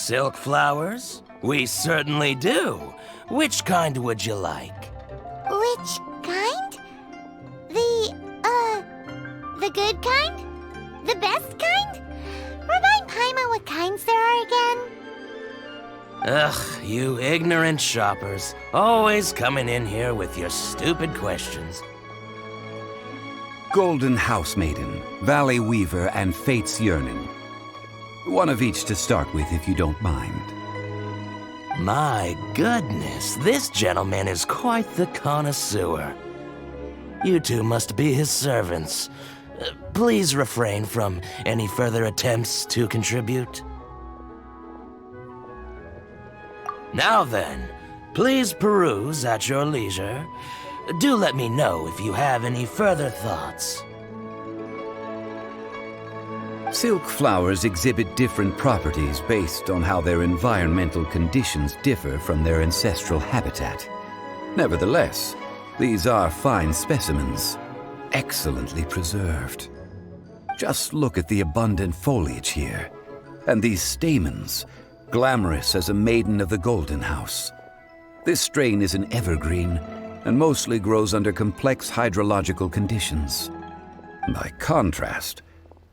silk flowers? We certainly do. Which kind would you like? Which kind? The good kind? The best kind? Remind Paimon what kinds there are again. Ugh, you ignorant shoppers. Always coming in here with your stupid questions. Golden House Maiden, Valley Weaver, and Fate's Yearning. One of each to start with, if you don't mind. My goodness, this gentleman is quite the connoisseur. You two must be his servants. Please refrain from any further attempts to contribute. Now then, please peruse at your leisure. Do let me know if you have any further thoughts. Silk flowers exhibit different properties based on how their environmental conditions differ from their ancestral habitat. Nevertheless, these are fine specimens, excellently preserved. Just look at the abundant foliage here, and these stamens, glamorous as a maiden of the Golden House. This strain is an evergreen and mostly grows under complex hydrological conditions. By contrast,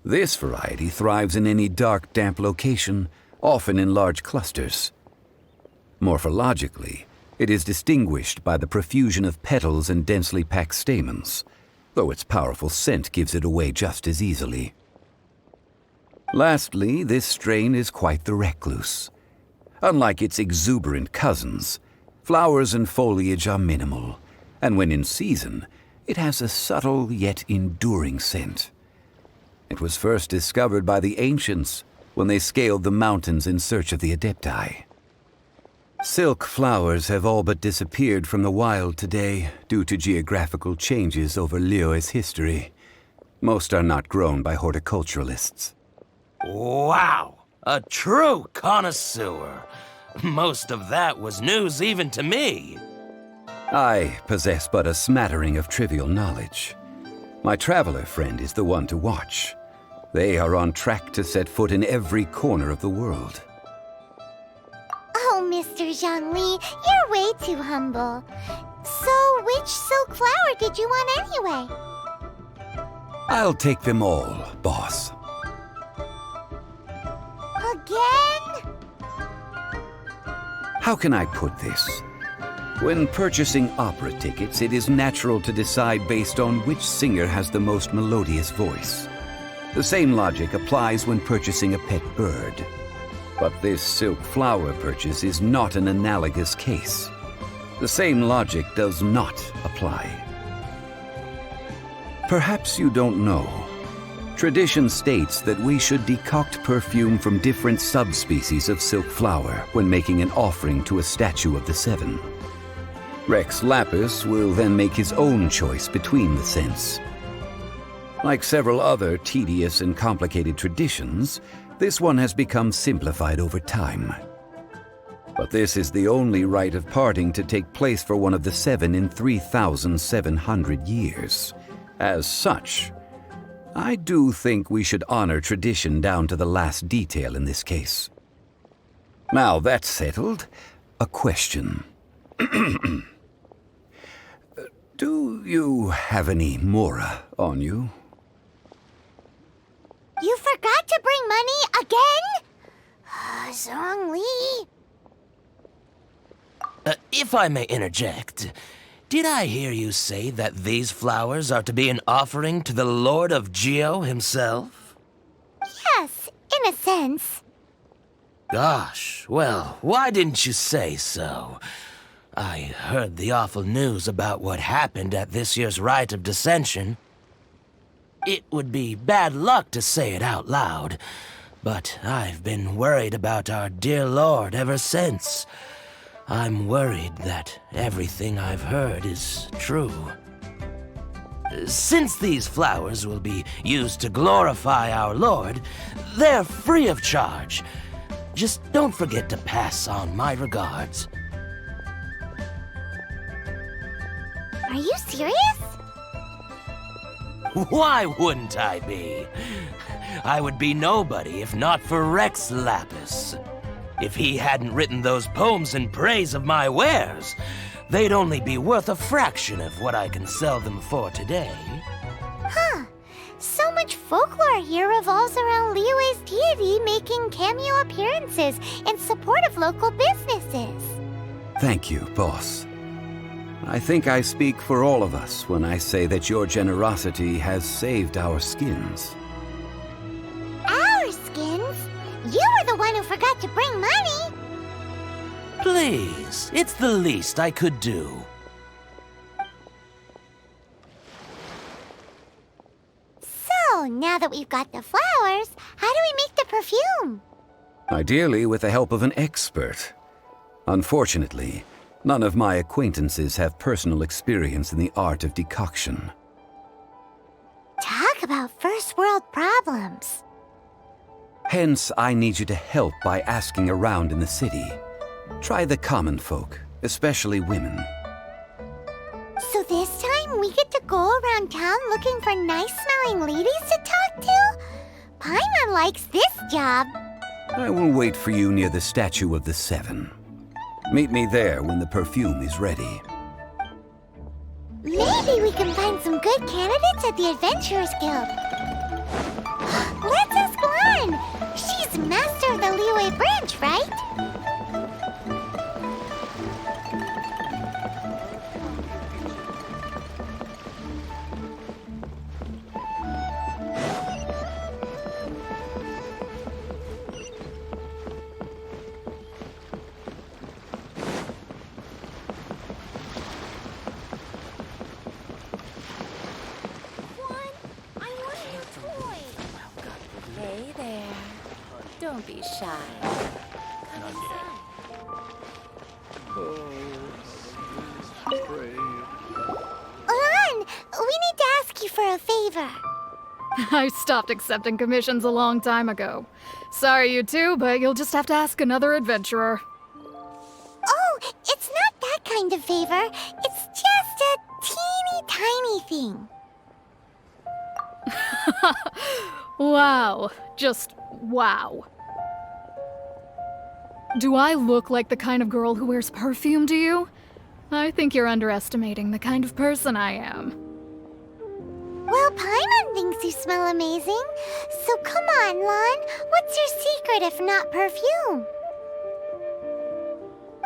this variety thrives in any dark, damp location, often in large clusters. Morphologically, it is distinguished by the profusion of petals and densely packed stamens, though its powerful scent gives it away just as easily. Lastly, this strain is quite the recluse. Unlike its exuberant cousins, flowers and foliage are minimal, and when in season, it has a subtle yet enduring scent. It was first discovered by the ancients when they scaled the mountains in search of the Adepti. Silk flowers have all but disappeared from the wild today due to geographical changes over Liyue's history. Most are not grown by horticulturalists. Wow! A true connoisseur. Most of that was news even to me. I possess but a smattering of trivial knowledge. My traveler friend is the one to watch. They are on track to set foot in every corner of the world. Oh, Mr. Zhongli, you're way too humble. So, which silk flower did you want anyway? I'll take them all, boss. Again? How can I put this? When purchasing opera tickets, it is natural to decide based on which singer has the most melodious voice. The same logic applies when purchasing a pet bird. But this silk flower purchase is not an analogous case. The same logic does not apply. Perhaps you don't know. Tradition states that we should decoct perfume from different subspecies of silk flower when making an offering to a statue of the seven. Rex Lapis will then make his own choice between the scents. Like several other tedious and complicated traditions, this one has become simplified over time. But this is the only rite of parting to take place for one of the seven in 3,700 years. As such, I do think we should honor tradition down to the last detail in this case. Now that's settled, a question. Do you have any Mora on you? You forgot to bring money again? Zhongli. If I may interject, did I hear you say that these flowers are to be an offering to the Lord of Geo himself? Yes, in a sense. Gosh, well, why didn't you say so? I heard the awful news about what happened at this year's Rite of Dissension. It would be bad luck to say it out loud, but I've been worried about our dear Lord ever since. I'm worried that everything I've heard is true. Since these flowers will be used to glorify our Lord, they're free of charge. Just don't forget to pass on my regards. Are you serious? Why wouldn't I be? I would be nobody if not for Rex Lapis. If he hadn't written those poems in praise of my wares, they'd only be worth a fraction of what I can sell them for today. Huh. So much folklore here revolves around Liyue's deity making cameo appearances in support of local businesses. Thank you, boss. I think I speak for all of us when I say that your generosity has saved our skins. Our skins? You were the one who forgot to bring money! Please, it's the least I could do. So, now that we've got the flowers, how do we make the perfume? Ideally with the help of an expert. Unfortunately, none of my acquaintances have personal experience in the art of decoction. Talk about first world problems. Hence, I need you to help by asking around in the city. Try the common folk, especially women. So this time we get to go around town looking for nice-smelling ladies to talk to? Paimon likes this job. I will wait for you near the statue of the Seven. Meet me there when the perfume is ready. Maybe we can find some good candidates at the Adventurers Guild. Let's ask Lan. She's master of the Liyue branch, right? Hey there. Don't be shy. Come inside. Lan, we need to ask you for a favor. I stopped accepting commissions a long time ago. Sorry, you two, but you'll just have to ask another adventurer. Oh, it's not that kind of favor. It's just a teeny tiny thing. Wow. Just wow. Do I look like the kind of girl who wears perfume to you? I think you're underestimating the kind of person I am. Well, Paimon thinks you smell amazing. So come on, Lan. What's your secret if not perfume?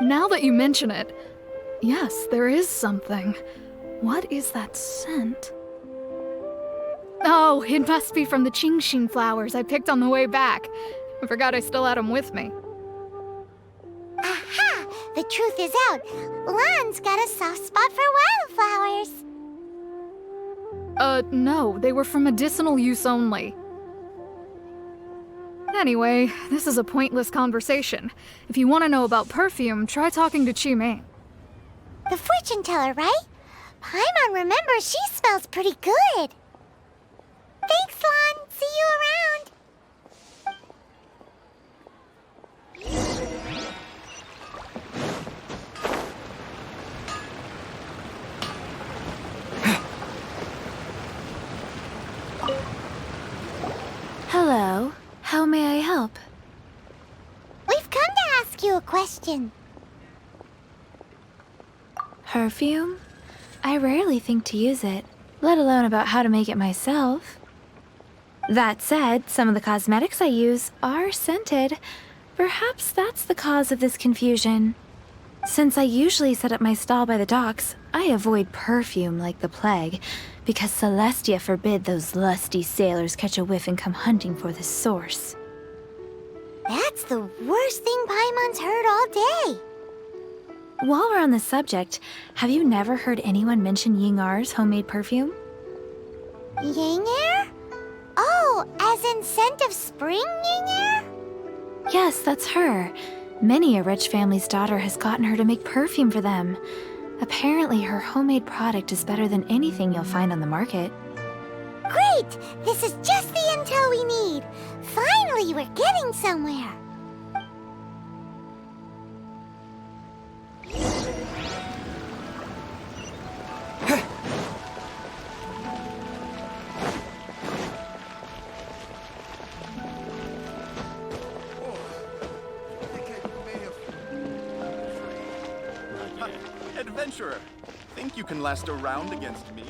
Now that you mention it, yes, there is something. What is that scent? Oh, it must be from the Genshin flowers I picked on the way back. I forgot I still had them with me. Aha! The truth is out. Lan's got a soft spot for wildflowers. No, they were for medicinal use only. Anyway, this is a pointless conversation. If you want to know about perfume, try talking to Chi-Ming. The fortune teller, right? Paimon remembers she smells pretty good. Thanks, Lan. See you around. Hello. How may I help? We've come to ask you a question. Perfume? I rarely think to use it, let alone about how to make it myself. That said, some of the cosmetics I use are scented. Perhaps that's the cause of this confusion. Since I usually set up my stall by the docks, I avoid perfume like the plague, because Celestia forbid those lusty sailors catch a whiff and come hunting for the source. That's the worst thing Paimon's heard all day. While we're on the subject, have you never heard anyone mention Yingar's homemade perfume? Yingar? Oh, as in scent of spring, Yingar? Yes, that's her. Many a rich family's daughter has gotten her to make perfume for them. Apparently, her homemade product is better than anything you'll find on the market. Great! This is just the intel we need. Finally, we're getting somewhere. Adventurer, think you can last a round against me?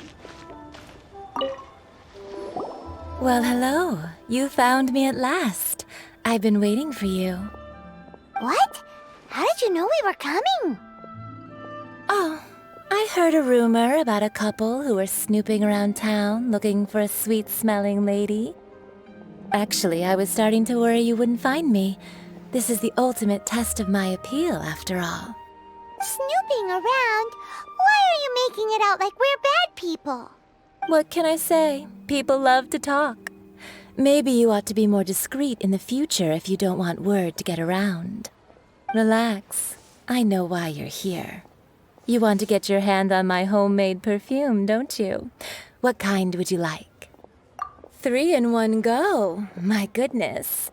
Well, hello. You found me at last. I've been waiting for you. What? How did you know we were coming? Oh, I heard a rumor about a couple who were snooping around town looking for a sweet-smelling lady. Actually, I was starting to worry you wouldn't find me. This is the ultimate test of my appeal, after all. Snooping around? Why are you making it out like we're bad people? What can I say? People love to talk. Maybe you ought to be more discreet in the future if you don't want word to get around. Relax. I know why you're here. You want to get your hand on my homemade perfume, don't you? What kind would you like? 3 in one go. My goodness.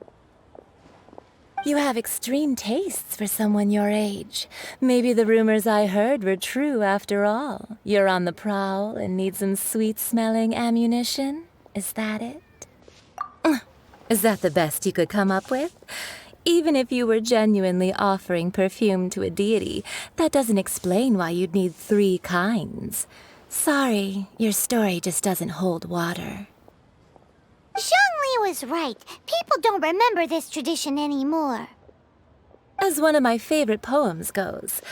You have extreme tastes for someone your age. Maybe the rumors I heard were true after all. You're on the prowl and need some sweet-smelling ammunition? Is that it? Is that the best you could come up with? Even if you were genuinely offering perfume to a deity, that doesn't explain why you'd need 3 kinds. Sorry, your story just doesn't hold water. Zhongli was right. People don't remember this tradition anymore. As one of my favorite poems goes,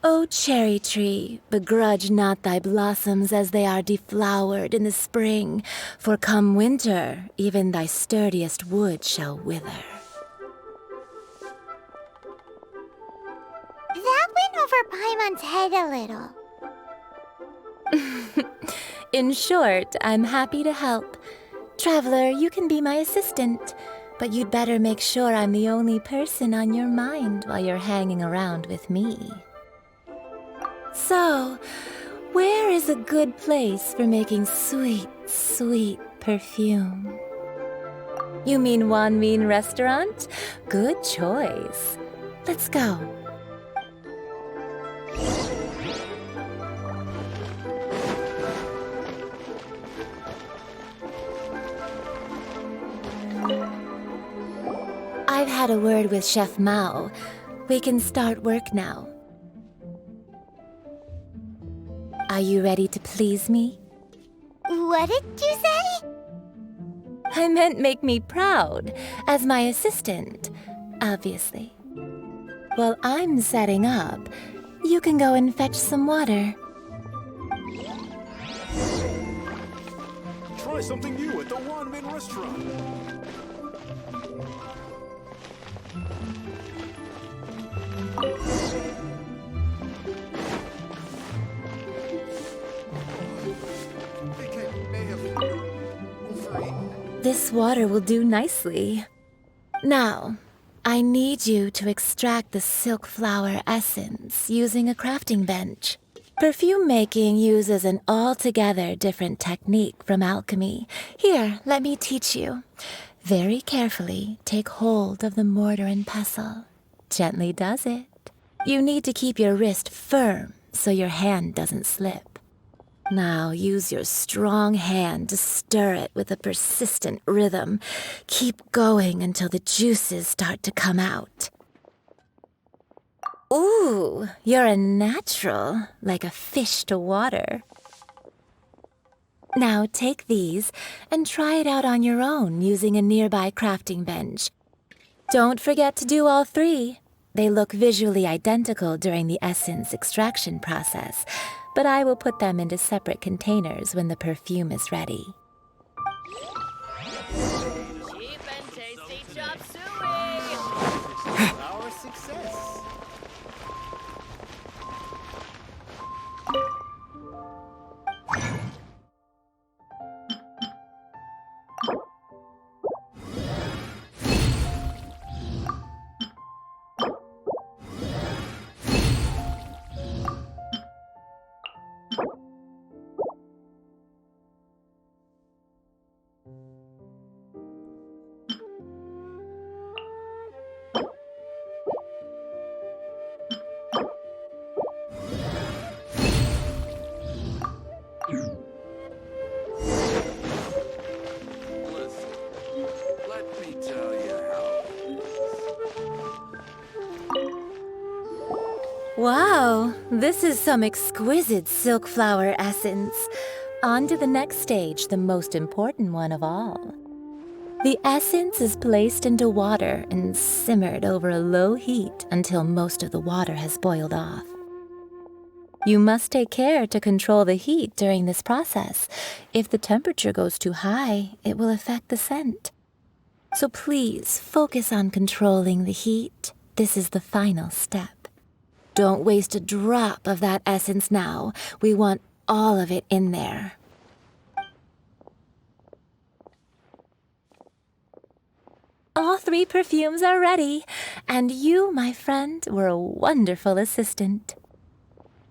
O cherry tree, begrudge not thy blossoms as they are deflowered in the spring, for come winter, even thy sturdiest wood shall wither. That went over Paimon's head a little. In short, I'm happy to help. Traveler, you can be my assistant, but you'd better make sure I'm the only person on your mind while you're hanging around with me. So, where is a good place for making sweet, sweet perfume? You mean Wanmin Restaurant? Good choice. Let's go. I've had a word with Chef Mao. We can start work now. Are you ready to please me? What did you say? I meant make me proud, as my assistant, obviously. While I'm setting up, you can go and fetch some water. Try something new at the Wanmin Restaurant. This water will do nicely. Now, I need you to extract the silk flower essence using a crafting bench. Perfume making uses an altogether different technique from alchemy. Here, let me teach you. Very carefully, take hold of the mortar and pestle. Gently does it. You need to keep your wrist firm so your hand doesn't slip. Now use your strong hand to stir it with a persistent rhythm. Keep going until the juices start to come out. Ooh, you're a natural, like a fish to water. Now take these and try it out on your own using a nearby crafting bench. Don't forget to do all 3. They look visually identical during the essence extraction process, but I will put them into separate containers when the perfume is ready. Cheap and tasty chop suey! Our success. Wow, this is some exquisite silk flower essence. On to the next stage, the most important one of all. The essence is placed into water and simmered over a low heat until most of the water has boiled off. You must take care to control the heat during this process. If the temperature goes too high, it will affect the scent. So please focus on controlling the heat. This is the final step. Don't waste a drop of that essence now. We want all of it in there. All 3 perfumes are ready, and you, my friend, were a wonderful assistant.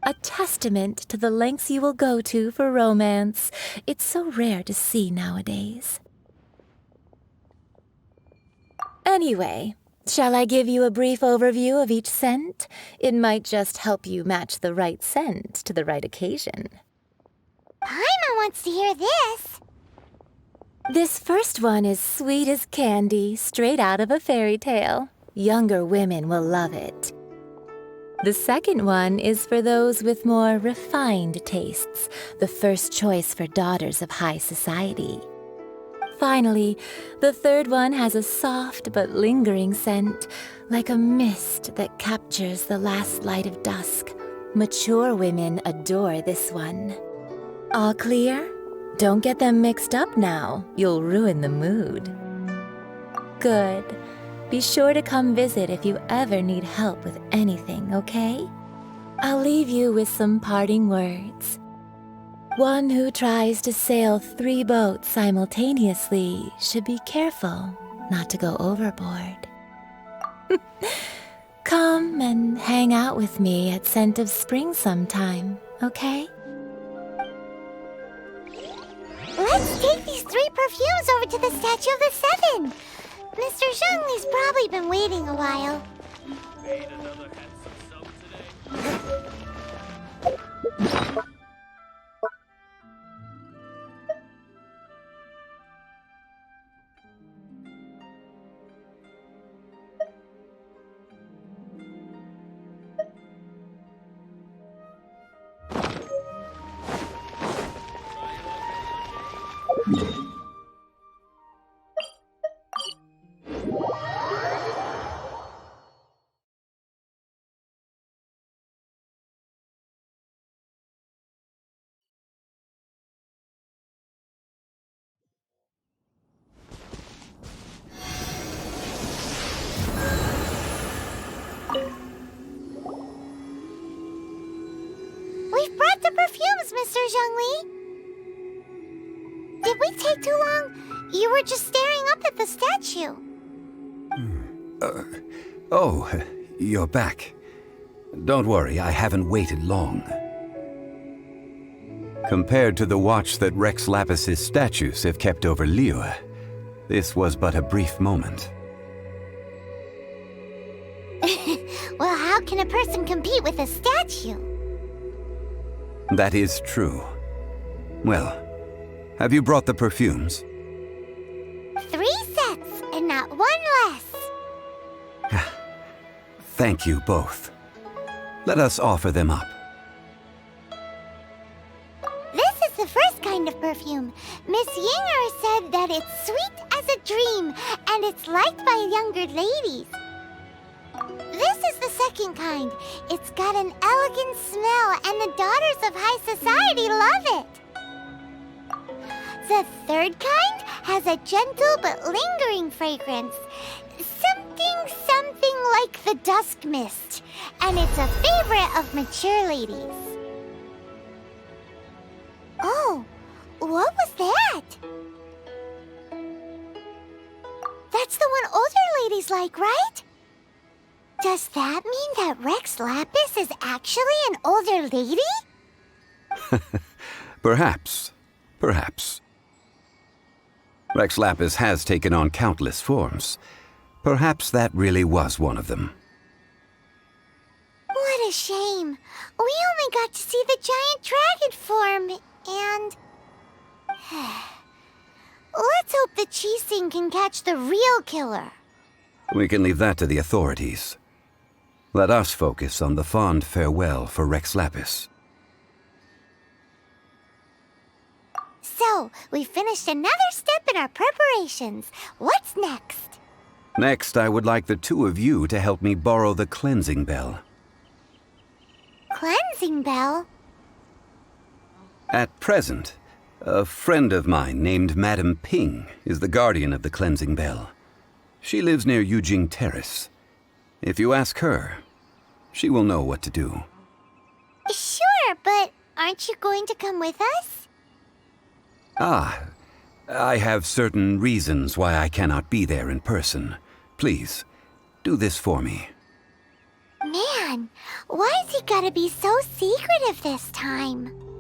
A testament to the lengths you will go to for romance. It's so rare to see nowadays. Anyway, shall I give you a brief overview of each scent? It might just help you match the right scent to the right occasion. Paimon wants to hear this. This first one is sweet as candy, straight out of a fairy tale. Younger women will love it. The second one is for those with more refined tastes, the first choice for daughters of high society. Finally, the third one has a soft but lingering scent, like a mist that captures the last light of dusk. Mature women adore this one. All clear? Don't get them mixed up now. You'll ruin the mood. Good. Be sure to come visit if you ever need help with anything, okay? I'll leave you with some parting words. One who tries to sail 3 boats simultaneously should be careful not to go overboard. Come and hang out with me at Scent of Spring sometime, okay? Let's take these 3 perfumes over to the Statue of the Seven. Mr. Zhongli's probably been waiting a while. We've brought the perfumes, Mr. Zhongli. Did we take too long? You were just staring up at the statue. Oh, you're back. Don't worry, I haven't waited long. Compared to the watch that Rex Lapis's statues have kept over Liyue, this was but a brief moment. Well, how can a person compete with a statue? That is true. Well, have you brought the perfumes? 3 sets, and not 1 less. Thank you both. Let us offer them up. This is the first kind of perfume. Miss Yinger said that it's sweet as a dream, and it's liked by younger ladies. This is the second kind. It's got an elegant smell, and the daughters of high society love it. The third kind has a gentle but lingering fragrance. Something like the dusk mist, and it's a favorite of mature ladies. Oh, what was that? That's the one older ladies like, right? Does that mean that Rex Lapis is actually an older lady? Perhaps. Perhaps. Rex Lapis has taken on countless forms. Perhaps that really was one of them. What a shame. We only got to see the giant dragon form, and... Let's hope the Qixing can catch the real killer. We can leave that to the authorities. Let us focus on the fond farewell for Rex Lapis. So, we finished another step in our preparations. What's next? Next, I would like the two of you to help me borrow the cleansing bell. Cleansing bell? At present, a friend of mine named Madame Ping is the guardian of the cleansing bell. She lives near Yujing Terrace. If you ask her, she will know what to do. Sure, but aren't you going to come with us? Ah, I have certain reasons why I cannot be there in person. Please, do this for me. Man, why's he gotta be so secretive this time?